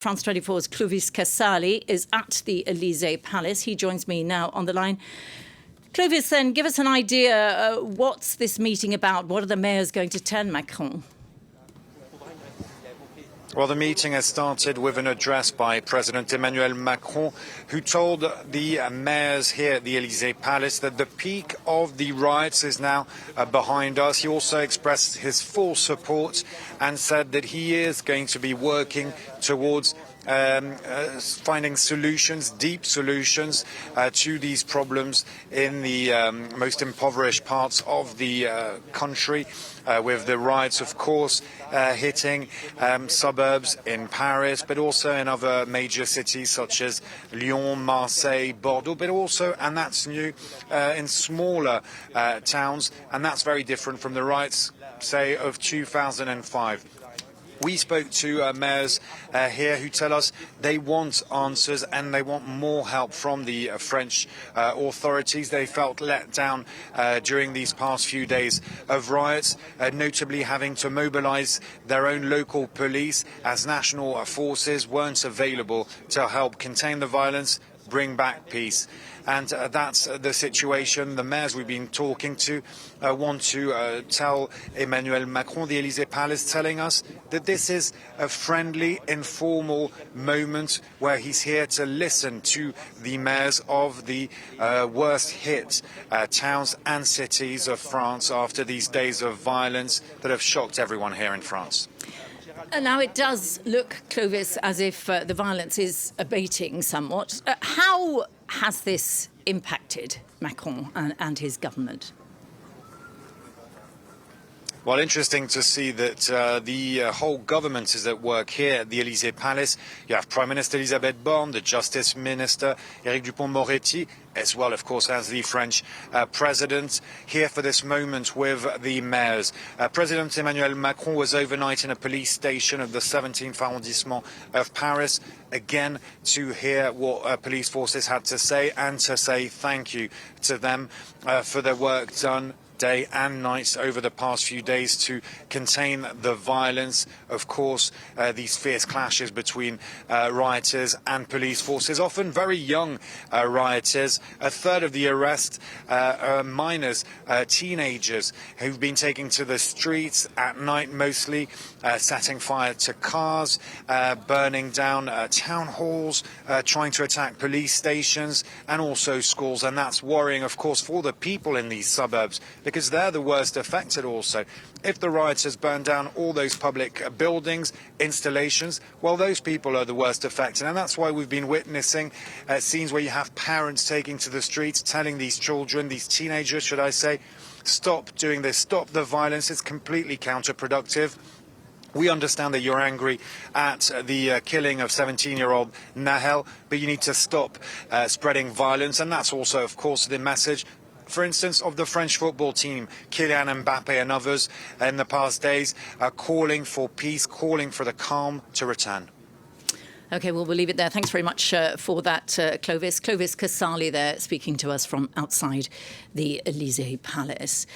France 24's Clovis Casali is at the Élysée Palace. He joins me now on the line. Clovis, then, give us an idea. What's this meeting about? What are the mayors going to tell Macron? Well, the meeting has started with an address by President Emmanuel Macron, who told the mayors here at the Élysée Palace that the peak of the riots is now behind us. He also expressed his full support and said that he is going to be working towards finding solutions, deep solutions to these problems in the most impoverished parts of the country, with the riots, of course, hitting suburbs in Paris, but also in other major cities such as Lyon, Marseille, Bordeaux, but also, and that's new, in smaller towns, and that's very different from the riots, say, of 2005. We spoke to mayors here who tell us they want answers and they want more help from the French authorities. They felt let down during these past few days of riots, notably having to mobilize their own local police as national forces weren't available to help contain the violence, bring back peace. And that's the situation. The mayors we've been talking to want to tell Emmanuel Macron, the Élysée Palace, telling us that this is a friendly, informal moment where he's here to listen to the mayors of the worst hit towns and cities of France after these days of violence that have shocked everyone here in France. Now, it does look, Clovis, as if the violence is abating somewhat. How has this impacted Macron and his government? Well, interesting to see that the whole government is at work here at the Élysée Palace. You have Prime Minister Elisabeth Borne, the Justice Minister Éric Dupond-Moretti, as well, of course, as the French President, here for this moment with the mayors. President Emmanuel Macron was overnight in a police station of the 17th arrondissement of Paris, again to hear what police forces had to say and to say thank you to them for their work done day and night over the past few days to contain the violence. Of course, these fierce clashes between rioters and police forces, often very young rioters. A third of the arrests are minors, teenagers who've been taken to the streets at night mostly, setting fire to cars, burning down town halls, trying to attack police stations and also schools. And that's worrying, of course, for the people in these suburbs, because they're the worst affected also. If the rioters burn down all those public buildings, installations, well, those people are the worst affected. And that's why we've been witnessing scenes where you have parents taking to the streets, telling these children, these teenagers, should I say, stop doing this, stop the violence. It's completely counterproductive. We understand that you're angry at the killing of 17-year-old Nahel, but you need to stop spreading violence. And that's also, of course, the message, for instance, of the French football team, Kylian Mbappe and others in the past days, are calling for peace, calling for the calm to return. OK, well, we'll leave it there. Thanks very much for that, Clovis. Clovis Casali there speaking to us from outside the Élysée Palace.